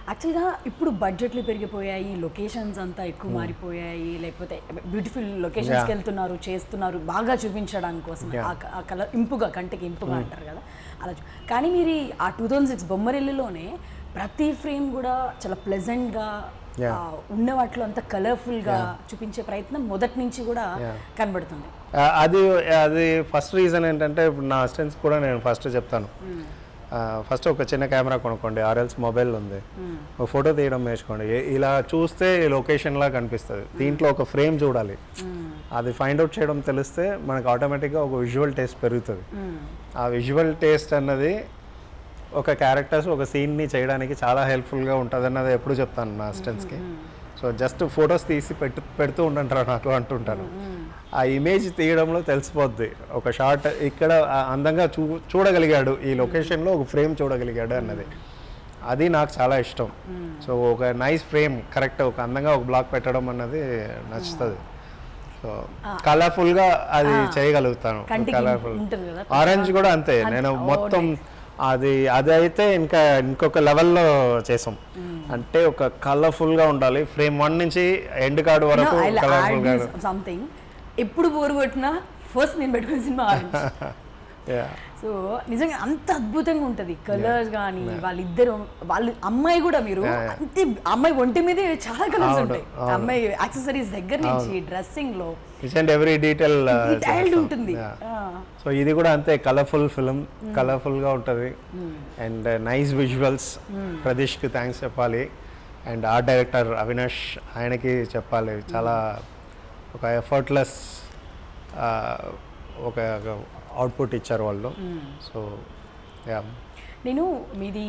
యాక్చువల్గా ఇప్పుడు బడ్జెట్లు పెరిగిపోయాయి, లొకేషన్స్ అంతా ఎక్కువ మారిపోయాయి, లేకపోతే బ్యూటిఫుల్ లొకేషన్స్కి వెళ్తున్నారు, చేస్తున్నారు బాగా చూపించడానికి కోసం, ఆ కలర్ ఇంపుగా, కంటికి ఇంపుగా అంటారు కదా అలా. కానీ మీరు ఆ 2006 బొమ్మరిల్లులోనే ప్రతి ఫ్రేమ్ కూడా చాలా ప్లెజెంట్గా ఉన్న వాటిలో అంత కలర్ఫుల్గా చూపించే ప్రయత్నం మొదటి నుంచి కూడా కనబడుతుంది. అది అది ఫస్ట్ రీజన్ ఏంటంటే, ఇప్పుడు నా అసిస్టెంట్స్ కూడా నేను ఫస్ట్ చెప్తాను, ఫస్ట్ ఒక చిన్న కెమెరా కొనుక్కోండి, ఆర్ఎల్స్ మొబైల్ ఉంది, ఒక ఫోటో తీయడం నేర్చుకోండి. ఇలా చూస్తే లొకేషన్లా కనిపిస్తుంది. దీంట్లో ఒక ఫ్రేమ్ చూడాలి, అది ఫైండ్ అవుట్ చేయడం తెలిస్తే మనకు ఆటోమేటిక్గా ఒక విజువల్ టేస్ట్ పెరుగుతుంది. ఆ విజువల్ టేస్ట్ అన్నది ఒక క్యారెక్టర్స్ ఒక సీన్ని చేయడానికి చాలా హెల్ప్ఫుల్గా ఉంటుంది అన్నది ఎప్పుడు చెప్తాను నా అసిస్టెంట్స్కి. సో జస్ట్ ఫొటోస్ తీసి పెడుతూ ఉండంటారు నాకు అంటుంటాను. ఆ ఇమేజ్ తీయడంలో తెలిసిపోద్ది, ఒక షార్ట్ ఇక్కడ అందంగా చూడగలిగాడు, ఈ లొకేషన్లో ఒక ఫ్రేమ్ చూడగలిగాడు అన్నది. అది నాకు చాలా ఇష్టం. సో ఒక నైస్ ఫ్రేమ్ కరెక్ట్ ఒక అందంగా ఒక బ్లాక్ పెట్టడం అన్నది నచ్చుతుంది. సో కలర్ఫుల్గా అది చేయగలుగుతాను. కలర్ఫుల్ ఆరెంజ్ కూడా అంతే, నేను మొత్తం అది అయితే ఇంకొక లెవెల్లో చేసాం. అంటే ఒక కలర్ఫుల్గా ఉండాలి ఫ్రేమ్ 1 నుంచి ఎండ్ కార్డ్ వరకు కలర్ఫుల్గా. సంథింగ్ ఎప్పుడు బోర్ కొట్టినా ఫస్ట్ నేను పెట్టుకునే సినిమా ఆరెంజ్. సో నిజంగా అంత అద్భుతంగా ఉంటుంది కలర్స్ కానీ, వాళ్ళు అమ్మాయి కూడా మీరు అంతే, అమ్మాయి ఒంటి మీదే చాలా కలర్స్ ఉంటాయి, అమ్మాయి యాక్సెసరీస్ దగ్గర నుంచి డ్రెస్సింగ్ లో ఎవ్రీ డీటెయిల్ ఉంటుంది. సో ఇది కూడా అంతే కలర్ఫుల్ ఫిల్మ్, కలర్ఫుల్గా ఉంటుంది అండ్ నైస్ విజువల్స్. ప్రదీష్కి థ్యాంక్స్ చెప్పాలి అండ్ ఆర్ట్ డైరెక్టర్ అవినాష్, ఆయనకి చెప్పాలి. చాలా ఒక ఎఫర్ట్లెస్ ఒక అవుట్పుట్ ఇచ్చారు వాళ్ళు. సో నేను మీది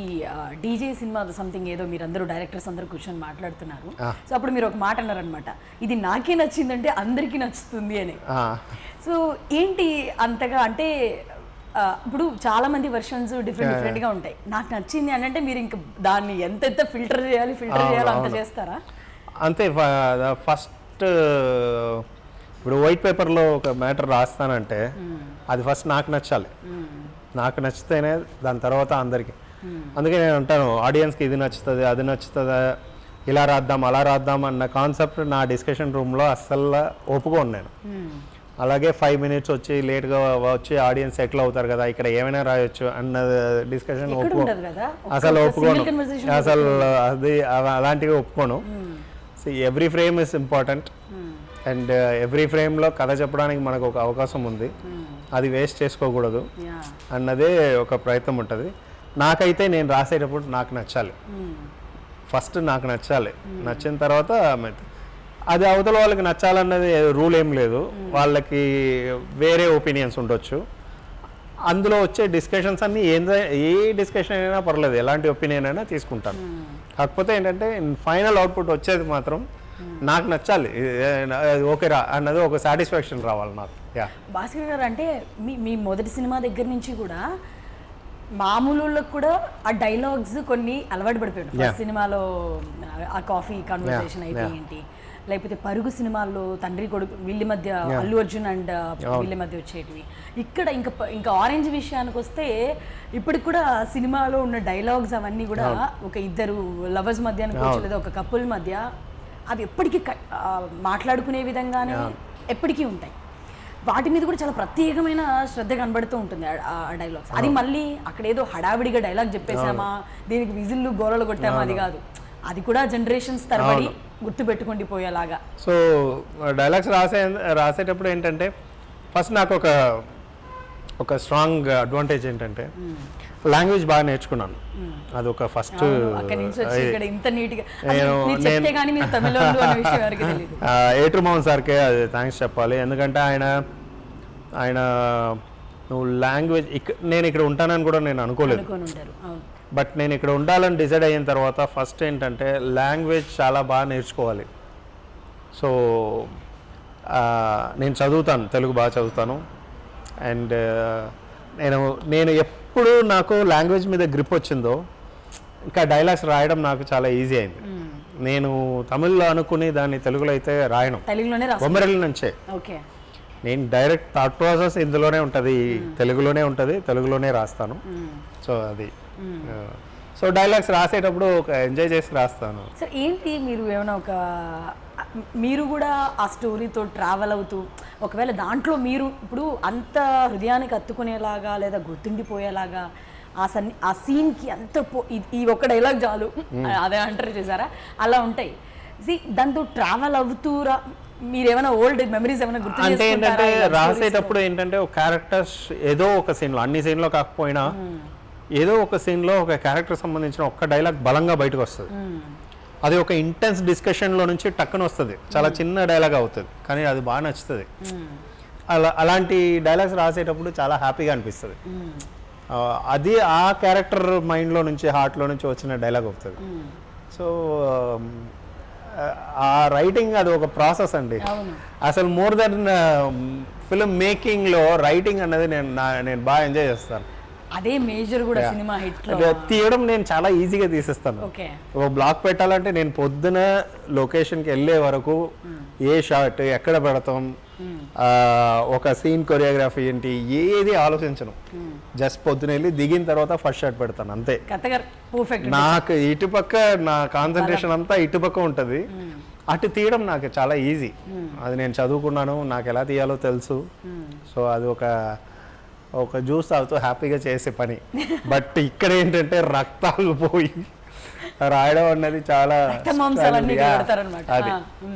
డీజే సినిమా సంథింగ్ ఏదో మీరు అందరూ డైరెక్టర్స్ అందరూ కూర్చొని మాట్లాడుతున్నారు. సో అప్పుడు మీరు ఒక మాట అన్నారనమాట, ఇది నాకే నచ్చిందంటే అందరికీ నచ్చుతుంది అని. సో ఏంటి అంతగా అంటే ఇప్పుడు చాలా మంది వర్షన్స్ డిఫరెంట్గా ఉంటాయి. నాకు నచ్చింది అని అంటే మీరు ఇంకా దాన్ని ఎంత ఫిల్టర్ చేయాలి అంత చేస్తారా? అంతే. ఫస్ట్ ఇప్పుడు వైట్ పేపర్లో ఒక మ్యాటర్ రాస్తానంటే అది ఫస్ట్ నాకు నచ్చాలి, నాకు నచ్చితేనే దాని తర్వాత అందరికీ. అందుకే నేను అంటాను ఆడియన్స్కి ఇది నచ్చుతుంది అది నచ్చుతుందా, ఇలా రాద్దాం అలా రాద్దాం అన్న కాన్సెప్ట్ నా డిస్కషన్ రూమ్లో అస్సలు ఒప్పుకోను నేను. అలాగే 5 minutes వచ్చి లేట్గా వచ్చి ఆడియన్స్ సెటిల్ అవుతారు కదా, ఇక్కడ ఏమైనా రాయొచ్చు అన్న డిస్కషన్ అసలు ఒప్పుకోను. అసలు అది అలాంటివి ఒప్పుకోను. So every frame is important and every ఫ్రేమ్లో కథ చెప్పడానికి మనకు ఒక అవకాశం ఉంది, అది వేస్ట్ చేసుకోకూడదు అన్నదే ఒక ప్రయత్నం ఉంటుంది. నాకైతే నేను రాసేటప్పుడు నాకు నచ్చాలి, ఫస్ట్ నాకు నచ్చాలి, నచ్చిన తర్వాత అది అవతల వాళ్ళకి నచ్చాలన్నది రూల్ ఏం లేదు, వాళ్ళకి వేరే ఒపీనియన్స్ ఉండొచ్చు. అందులో వచ్చే డిస్కషన్స్ అన్నీ ఏ డిస్కషన్ అయినా పర్లేదు, ఎలాంటి ఒపీనియన్ అయినా తీసుకుంటాను. కాకపోతే ఏంటంటే ఫైనల్ అవుట్పుట్ వచ్చేది మాత్రం నాకు నచ్చాలి, ఓకే రా అన్నది ఒక సాటిస్ఫాక్షన్ రావాలి నాకు. భాస్కర్ గారు, అంటే మీ మొదటి సినిమా దగ్గర నుంచి కూడా మామూలు కూడా ఆ డైలాగ్స్ కొన్ని అలవాటు పడిపోయాడు. ఫస్ట్ సినిమాలో ఆ కాఫీ కన్వర్సేషన్ అయితే ఏంటి, లేకపోతే పరుగు సినిమాల్లో తండ్రి కొడుకు వీళ్ళ మధ్య, అల్లు అర్జున్ అండ్ వీళ్ళ మధ్య వచ్చేటివి. ఇక్కడ ఇంకా ఆరెంజ్ విషయానికి వస్తే ఇప్పటికి కూడా సినిమాలో ఉన్న డైలాగ్స్ అవన్నీ కూడా ఒక ఇద్దరు లవర్స్ మధ్య అనుకోవచ్చు, లేదా ఒక కపుల్ మధ్య, అవి ఎప్పటికీ మాట్లాడుకునే విధంగానే ఎప్పటికీ ఉంటాయి. వాటి మీద కూడా చాలా ప్రత్యేకమైన శ్రద్ధ కనబడుతూ ఉంటుంది ఆ డైలాగ్స్. అది మళ్ళీ అక్కడ ఏదో హడావిడిగా డైలాగ్ చెప్పేసామా, దీనికి విజిల్లు గోలలు కొట్టామా, అది కాదు. అది కూడా జనరేషన్స్ తరబడి గుర్తుపెట్టుకుండి పోయేలాగా. సో డైలాగ్స్ రాసేటప్పుడు ఏంటంటే ఫస్ట్ నాకు ఒక స్ట్రాంగ్ అడ్వాంటేజ్ ఏంటంటే లాంగ్వేజ్ బాగా నేర్చుకున్నాను. అది ఒక ఫస్ట్ ఏట్రుమోహన్ సార్కే అది థ్యాంక్స్ చెప్పాలి. ఎందుకంటే ఆయన నువ్వు లాంగ్వేజ్ నేను ఇక్కడ ఉంటానని కూడా నేను అనుకోలేదు. బట్ నేను ఇక్కడ ఉండాలని డిసైడ్ అయిన తర్వాత ఫస్ట్ ఏంటంటే లాంగ్వేజ్ చాలా బాగా నేర్చుకోవాలి. సో నేను చదువుతాను, తెలుగు బాగా చదువుతాను. అండ్ నేను ఎప్పుడు నాకు లాంగ్వేజ్ మీద గ్రిప్ వచ్చిందో ఇంకా డైలాగ్స్ రాయడం నాకు చాలా ఈజీ అయింది. నేను తమిళ్లో అనుకుని దాన్ని తెలుగులో అయితే రాయను, బొమ్మరిల్లు నుంచే. నేను డైరెక్ట్ థాట్ ప్రాసెస్ ఇందులోనే ఉంటుంది, తెలుగులోనే ఉంటుంది, తెలుగులోనే రాస్తాను. సో అది సో డైలాగ్స్ రాసేటప్పుడు ఒక ఎంజాయ్ చేసి రాస్తాను. సార్ ఏంటి మీరు ఏమైనా మీరు కూడా ఆ స్టోరీతో ట్రావెల్ అవుతూ ఒకవేళ దాంట్లో మీరు ఇప్పుడు అంత హృదయానికి హత్తుకునేలాగా లేదా గుర్తుండిపోయేలాగా ఆ సీన్కి అంత ఈ ఒక్క డైలాగ్ చాలు అదే అంటారు చేశారా అలా ఉంటాయి. దాంతో ట్రావెల్ అవుతూ మీరేమైనా ఓల్డ్ మెమరీస్ ఏమైనా గుర్తు అంటే ఏంటంటే రాసేటప్పుడు ఏంటంటే ఒక క్యారెక్టర్స్ ఏదో ఒక సీన్లో, అన్ని సీన్లో కాకపోయినా ఏదో ఒక సీన్లో ఒక క్యారెక్టర్ సంబంధించిన ఒక్క డైలాగ్ బలంగా బయటకు వస్తుంది. అది ఒక ఇంటెన్స్ డిస్కషన్లో నుంచి టక్కున వస్తుంది, చాలా చిన్న డైలాగ్ అవుతుంది కానీ అది బాగా నచ్చుతుంది. అలాంటి డైలాగ్స్ రాసేటప్పుడు చాలా హ్యాపీగా అనిపిస్తుంది. అది ఆ క్యారెక్టర్ మైండ్లో నుంచి హార్ట్లో నుంచి వచ్చిన డైలాగ్ అవుతుంది. సో ఆ రైటింగ్ అది ఒక ప్రాసెస్ అండి. అసలు మోర్ దెన్ ఫిల్మ్ మేకింగ్లో రైటింగ్ అన్నది నేను బాగా ఎంజాయ్ చేస్తాను. అదే మేజర్ కూడా సినిమా హిట్ తీయడం నేను చాలా ఈజీగా తీసేస్తాను. ఓ బ్లాక్ పెట్టాలంటే నేను పొద్దున లొకేషన్కి వెళ్ళే వరకు ఏ షాట్ ఎక్కడ పెడతాం, ఒక సీన్ కొరియోగ్రఫీ ఏంటి ఏది ఆలోచించను. జస్ట్ పొద్దున వెళ్ళి దిగిన తర్వాత ఫస్ట్ షాట్ పెడతాను అంతే. నాకు ఇటుపక్క నా కాన్సన్ట్రేషన్ అంతా ఇటుపక్క ఉంటుంది. అటు తీయడం నాకు చాలా ఈజీ. అది నేను చదువుకున్నాను, నాకు ఎలా తీయాలో తెలుసు. సో అది ఒక జ్యూస్ తాగుతూ హ్యాపీగా చేసే పని. బట్ ఇక్కడ ఏంటంటే రక్తాలు పోయి రాయడం అన్నది చాలా అది